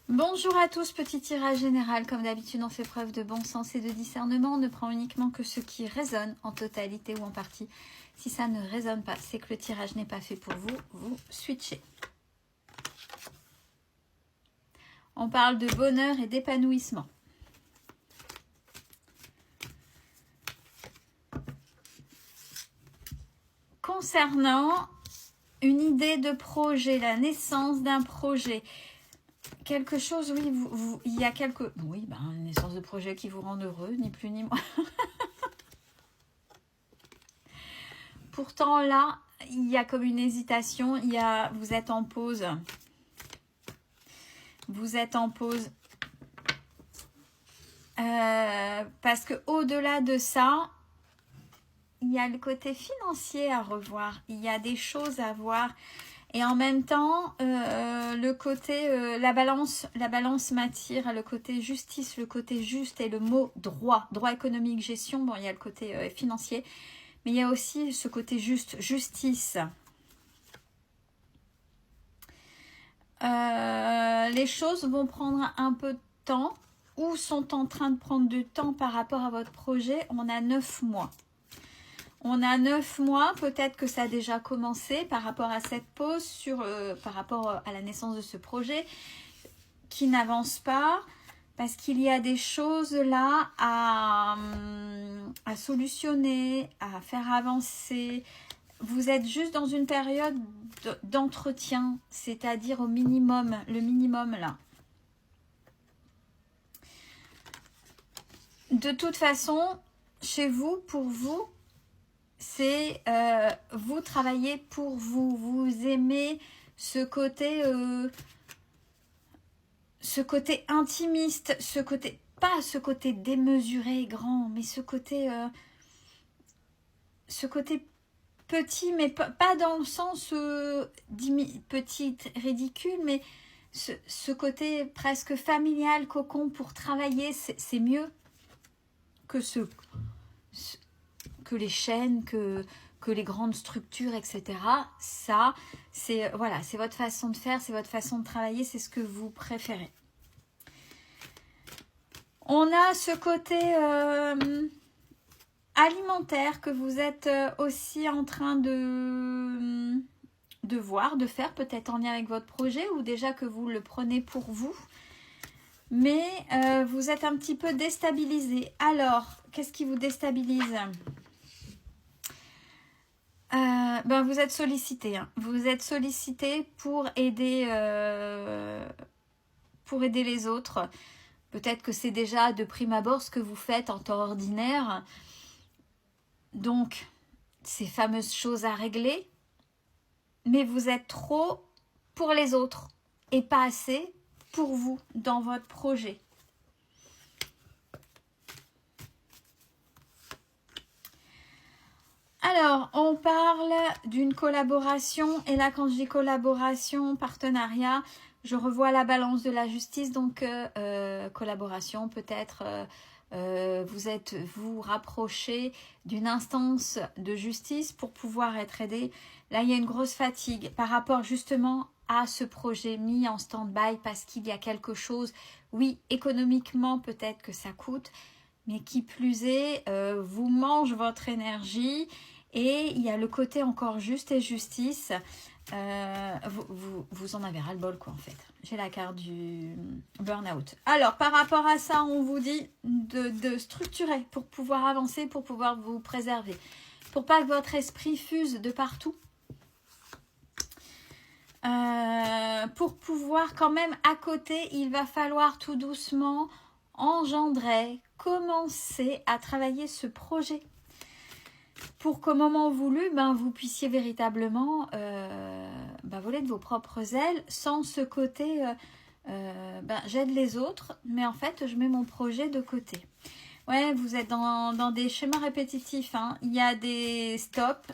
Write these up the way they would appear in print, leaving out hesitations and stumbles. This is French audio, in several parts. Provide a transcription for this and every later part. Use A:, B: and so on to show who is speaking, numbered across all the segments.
A: Bonjour à tous, petit tirage général. Comme d'habitude, on fait preuve de bon sens et de discernement. On ne prend uniquement que ce qui résonne en totalité ou en partie. Si ça ne résonne pas, c'est que le tirage n'est pas fait pour vous. Vous switchez. On parle de bonheur et d'épanouissement. Concernant une idée de projet, la naissance d'un projet, quelque chose, oui, il y a quelque... Oui, une naissance de projet qui vous rend heureux, ni plus ni moins. Pourtant, là, il y a comme une hésitation, vous êtes en pause. Vous êtes en pause. Parce que au-delà de ça, il y a le côté financier à revoir. Il y a des choses à voir. Et en même temps, le côté, la balance m'attire, le côté justice, le côté juste et le mot droit, droit économique, gestion. Bon, il y a le côté financier, mais il y a aussi ce côté juste, justice. Les choses vont prendre un peu de temps ou sont en train de prendre du temps par rapport à votre projet. On a 9 mois. On a 9 mois, peut-être que ça a déjà commencé par rapport à cette pause, par rapport à la naissance de ce projet, qui n'avance pas, parce qu'il y a des choses là à solutionner, à faire avancer. Vous êtes juste dans une période d'entretien, c'est-à-dire au minimum, le minimum là. De toute façon, chez vous, pour vous, c'est vous travaillez pour vous, vous aimez ce côté intimiste, pas ce côté démesuré, grand, mais ce côté petit, mais pas dans le sens petite, ridicule, mais ce côté presque familial, cocon pour travailler, c'est mieux que que les chaînes, que les grandes structures, etc. Ça, c'est voilà, c'est votre façon de faire, c'est votre façon de travailler, c'est ce que vous préférez. On a ce côté alimentaire que vous êtes aussi en train de voir, de faire, peut-être en lien avec votre projet ou déjà que vous le prenez pour vous. Mais vous êtes un petit peu déstabilisé. Alors, qu'est-ce qui vous déstabilise ? Vous êtes sollicité. Hein. Vous êtes sollicité pour aider les autres. Peut-être que c'est déjà de prime abord ce que vous faites en temps ordinaire. Donc, ces fameuses choses à régler. Mais vous êtes trop pour les autres et pas assez pour vous dans votre projet. Alors, on parle d'une collaboration. Et là, quand je dis collaboration, partenariat, je revois la balance de la justice. Donc, collaboration, peut-être vous rapprochez d'une instance de justice pour pouvoir être aidé. Là, il y a une grosse fatigue par rapport justement à ce projet mis en stand-by parce qu'il y a quelque chose, oui, économiquement, peut-être que ça coûte, mais qui plus est, vous mange votre énergie et il y a le côté encore juste et justice. Vous en avez ras-le-bol quoi en fait. J'ai la carte du burn-out. Alors par rapport à ça, on vous dit de structurer pour pouvoir avancer, pour pouvoir vous préserver. Pour pas que votre esprit fuse de partout. Pour pouvoir quand même à côté, il va falloir tout doucement engendrer, commencer à travailler ce projet pour qu'au moment voulu, vous puissiez véritablement voler de vos propres ailes sans ce côté j'aide les autres, mais en fait je mets mon projet de côté. Ouais, vous êtes dans des schémas répétitifs, hein. Il y a des stops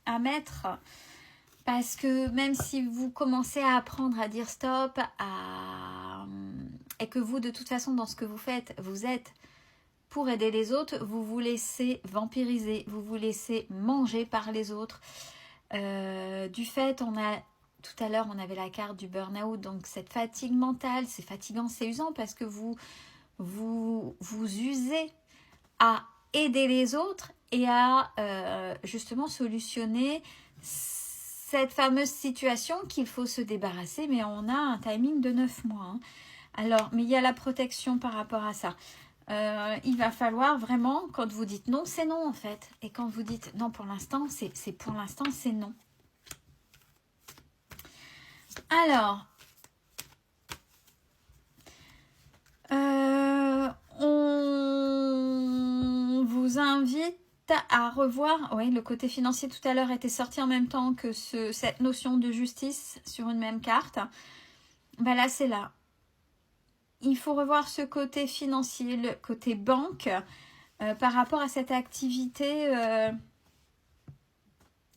A: à mettre parce que même si vous commencez à apprendre à dire stop et que vous de toute façon dans ce que vous faites, vous êtes pour aider les autres, vous vous laissez vampiriser, vous vous laissez manger par les autres. Du fait, on a tout à l'heure, on avait la carte du burn-out, donc cette fatigue mentale, c'est fatigant, c'est usant parce que vous usez à aider les autres et à justement solutionner cette fameuse situation qu'il faut se débarrasser, mais on a un timing de 9 mois. Hein. Alors, mais il y a la protection par rapport à ça. Il va falloir vraiment, quand vous dites non, c'est non en fait. Et quand vous dites non pour l'instant, c'est non. Alors, on vous invite à revoir, oui, le côté financier tout à l'heure était sorti en même temps que cette notion de justice sur une même carte. Ben là, c'est là. Il faut revoir ce côté financier, le côté banque, par rapport à cette activité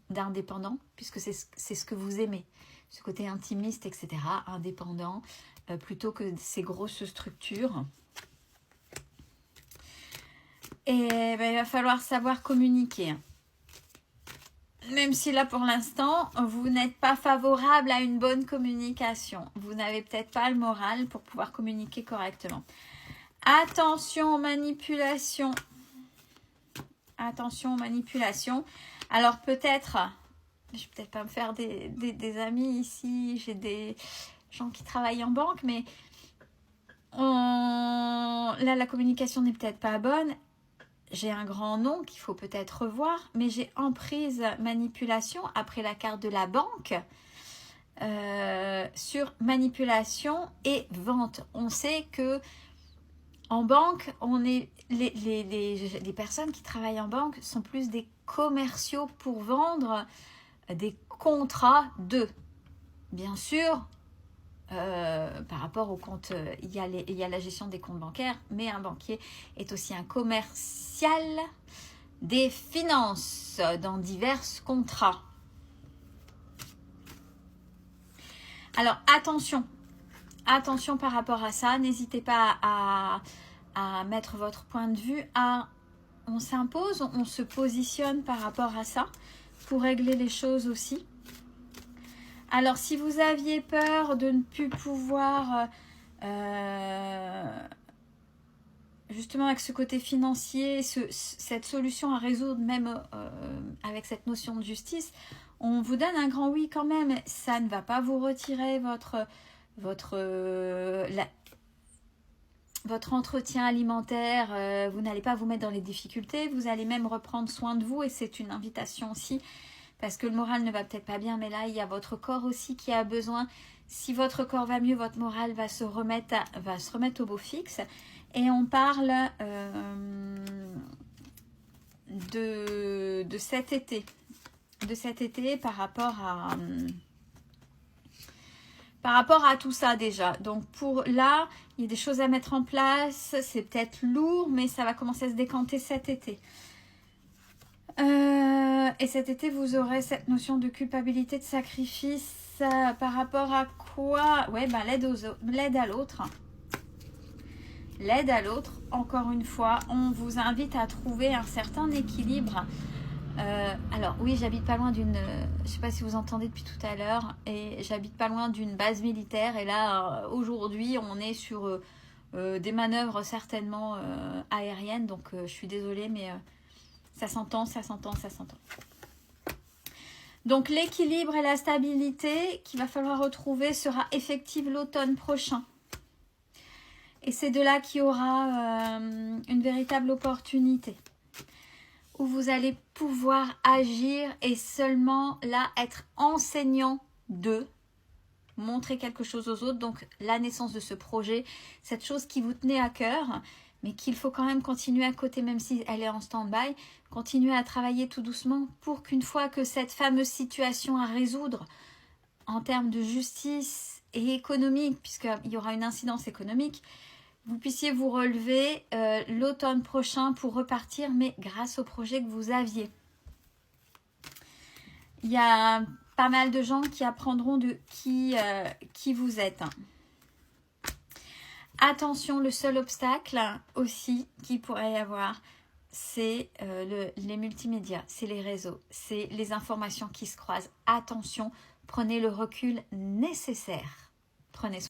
A: d'indépendant, puisque c'est ce que vous aimez. Ce côté intimiste, etc., indépendant, plutôt que ces grosses structures. Et ben, il va falloir savoir communiquer. Même si là, pour l'instant, vous n'êtes pas favorable à une bonne communication. Vous n'avez peut-être pas le moral pour pouvoir communiquer correctement. Attention aux manipulations. Attention aux manipulations. Alors peut-être, je vais peut-être pas me faire des amis ici. J'ai des gens qui travaillent en banque, mais là, la communication n'est peut-être pas bonne. J'ai un grand nom qu'il faut peut-être revoir, mais j'ai emprise manipulation après la carte de la banque sur manipulation et vente. On sait que en banque, les personnes qui travaillent en banque sont plus des commerciaux pour vendre des contrats de. Bien sûr, par rapport au compte, il y a la gestion des comptes bancaires, mais un banquier est aussi un commercial des finances dans divers contrats. Alors attention par rapport à ça, n'hésitez pas à mettre votre point de vue, on s'impose, on se positionne par rapport à ça pour régler les choses aussi. Alors, si vous aviez peur de ne plus pouvoir, justement avec ce côté financier, cette solution à résoudre, même avec cette notion de justice, on vous donne un grand oui quand même. Ça ne va pas vous retirer votre entretien alimentaire, vous n'allez pas vous mettre dans les difficultés, vous allez même reprendre soin de vous et c'est une invitation aussi. Parce que le moral ne va peut-être pas bien, mais là, il y a votre corps aussi qui a besoin. Si votre corps va mieux, votre moral va se remettre au beau fixe. Et on parle de cet été. De cet été par rapport à tout ça déjà. Donc pour là, il y a des choses à mettre en place. C'est peut-être lourd, mais ça va commencer à se décanter cet été. Et cet été, vous aurez cette notion de culpabilité, de sacrifice par rapport à quoi? Ouais, ben l'aide à l'autre. L'aide à l'autre, encore une fois, on vous invite à trouver un certain équilibre. Alors oui, j'habite pas loin d'une... je sais pas si vous entendez depuis tout à l'heure, et j'habite pas loin d'une base militaire. Et là, aujourd'hui, on est sur des manœuvres certainement aériennes. Donc, je suis désolée, mais... ça s'entend. Donc l'équilibre et la stabilité qu'il va falloir retrouver sera effective l'automne prochain. Et c'est de là qu'il y aura une véritable opportunité. Où vous allez pouvoir agir et seulement là être enseignant de montrer quelque chose aux autres. Donc la naissance de ce projet, cette chose qui vous tenait à cœur, mais qu'il faut quand même continuer à côté, même si elle est en stand-by, continuer à travailler tout doucement pour qu'une fois que cette fameuse situation à résoudre en termes de justice et économique, puisqu'il y aura une incidence économique, vous puissiez vous relever l'automne prochain pour repartir, mais grâce au projet que vous aviez. Il y a pas mal de gens qui apprendront de qui vous êtes. Attention, le seul obstacle aussi qu'il pourrait y avoir, c'est les multimédias, c'est les réseaux, c'est les informations qui se croisent. Attention, Prenez le recul nécessaire. Prenez soin.